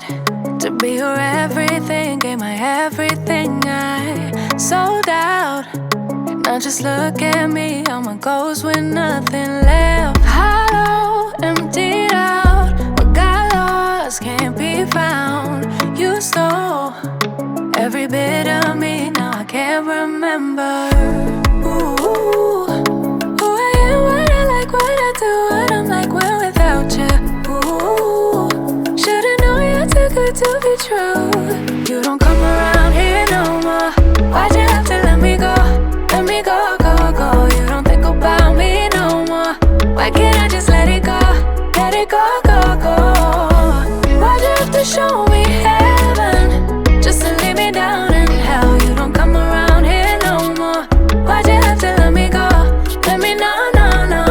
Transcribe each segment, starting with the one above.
tried to be your everything, gave my everything, I sold out. Now just look at me, I'm a ghost with nothing left. Hollow, emptied out, what got lost can't be found. You stole every bit of me, now I can't remember. Ooh, who I am, what I like, what I do, what I'm like when without you. Ooh, should've known you're too good to be true. You don't come around here no more. Why'd you have to let me go? Let me go, go, go. You don't think about me no more. Why can't I just let it go? Let it go, go, go. Why'd you have to show me heaven just to leave me down in hell? You don't come around here no more. Why'd you have to let me go? Let me know, no, no.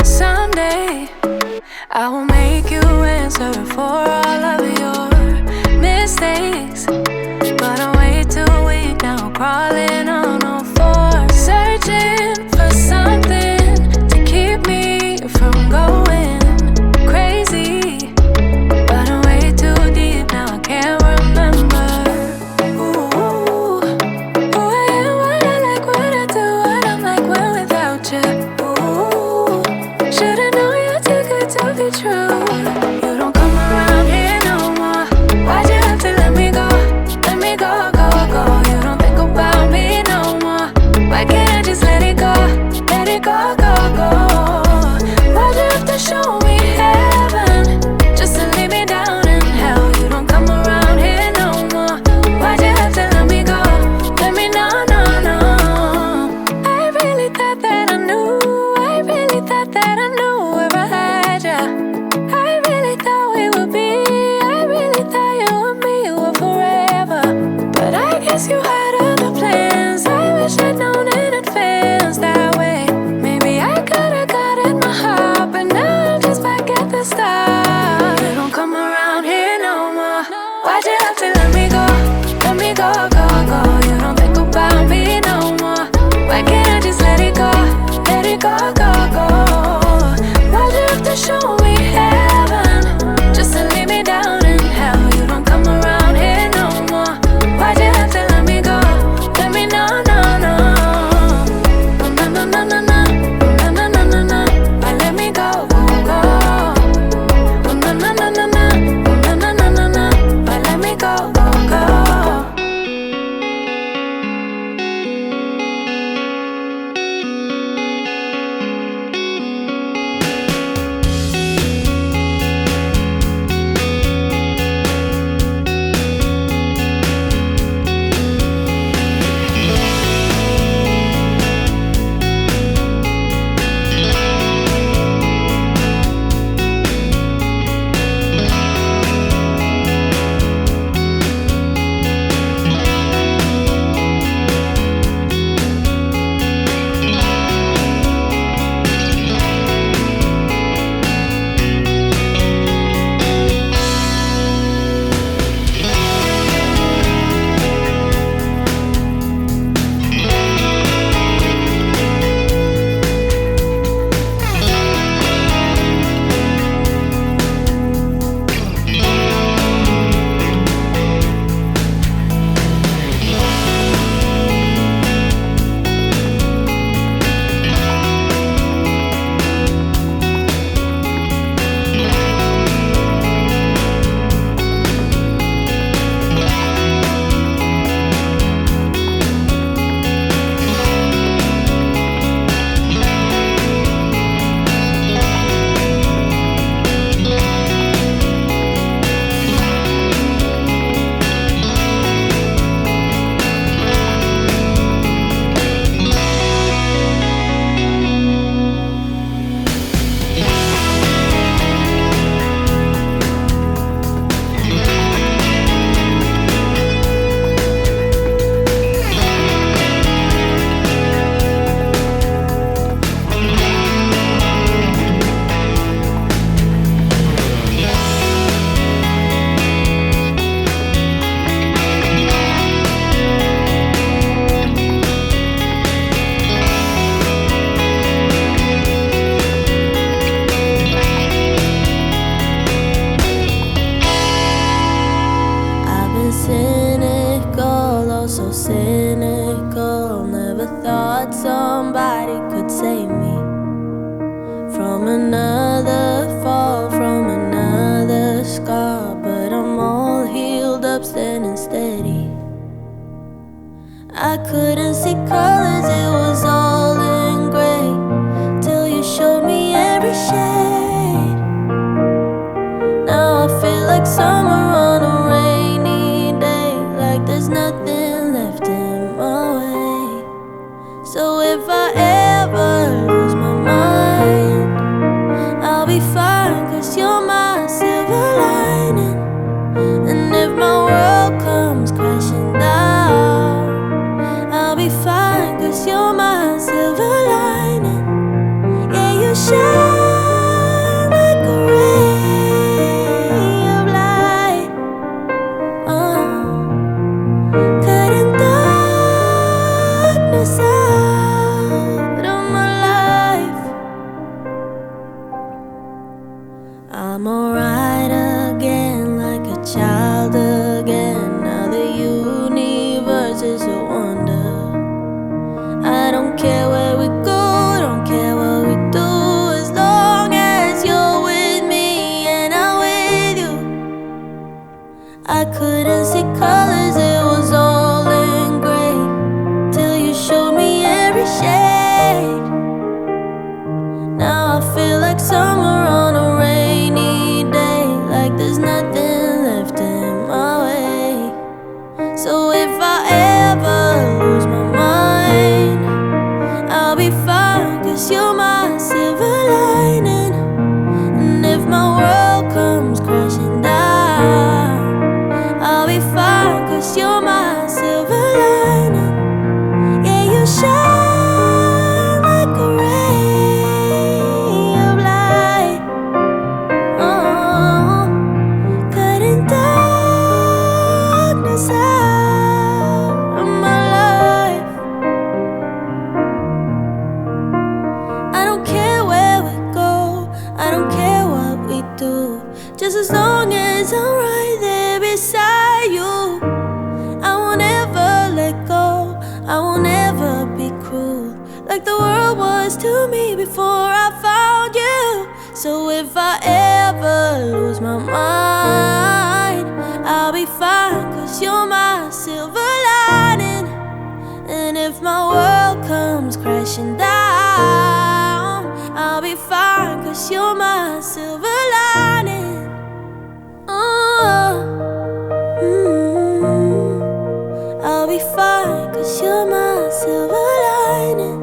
Someday I will make you answer for all of your mistakes, but I'm way too weak now, crawling on all fours, searching for something to keep me from going crazy. But I'm way too deep now, I can't remember. Ooh, who I am, what I like, what I do, what I'm like when without you. Ooh, should've known you're too good to be true. You don't come around here cynical. Never thought somebody could save me from another fall, from another scar. But I'm all healed up, standing steady. I couldn't see colors, it was all in gray, till you showed me every shade. Now I feel like summer on a rainy day, like there's nothing left in my way. So if I ever lose my mind, I'll be fine, 'cause you're my silver lining. And if my world comes crashing down, I'll be fine, 'cause you're my silver lining. Yeah, you shine like a ray of light, cutting darkness out of my life. I'm alright again, like a child again. Now the universe is a wonder. I don't care where we go, don't care what we do, as long as you're with me and I'm with you. I couldn't see colors, it was all in gray, till you showed me every shade. Now I feel like summer on a rainy day, like there's nothing left in my way. So if I ever lose my mind, I'll be fine, 'cause you're my silver lining. And if my world comes crashing down, I'll be fine, 'cause you're my silver lining. Yeah, you shine like a ray of light, cutting darkness out of my life. I don't care where we go, I don't care what we do, just as long as I'm right there beside you. I won't ever let go, I won't ever be cruel, like the world was to me before I found you. So if I ever lose my mind, I'll be fine, 'cause you're my silver lining. And if my world comes crashing down, I'll be fine, 'cause you're my silver lining. I'll be fine, 'cause you're my silver lining.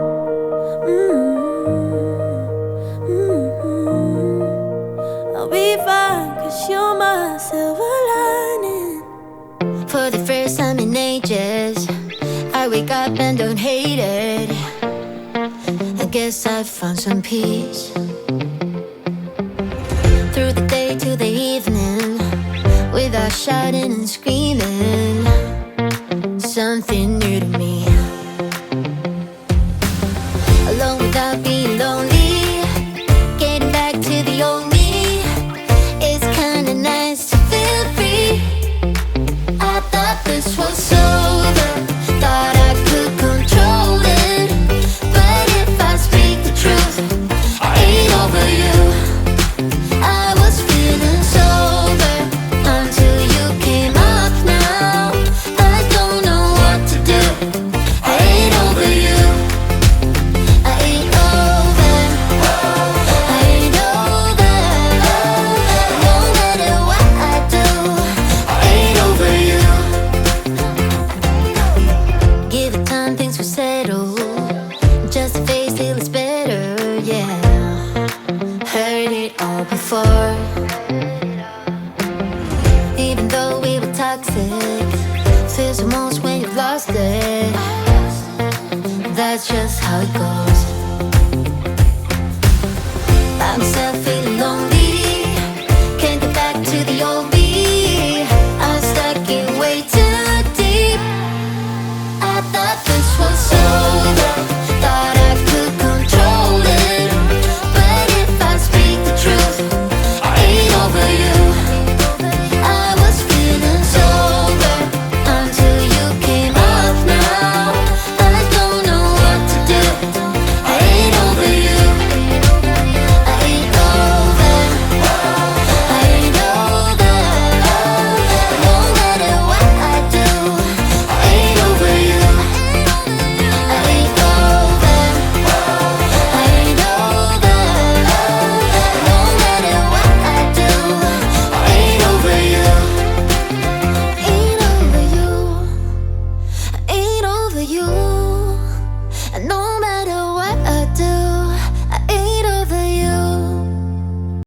I'll be fine, 'cause you're my silver lining. For the first time in ages, I wake up and don't hate it. I guess I've found some peace. Through the day to the evening, without shouting and screaming, something new to me. Alone without being lonely, getting back to the old me. It's kinda nice to feel free. I thought this was over, thought I could control it. But if I speak the truth, I ain't over you. I was feeling sober until you came up now. I don't know what to do, I ain't over you. I ain't over, I ain't over. No matter what I do, I ain't over you. Give it time, things will settle. Just a face till it's better, yeah. Heard it all before. Even though we were toxic, feels the most when you've lost it. That's just how it goes.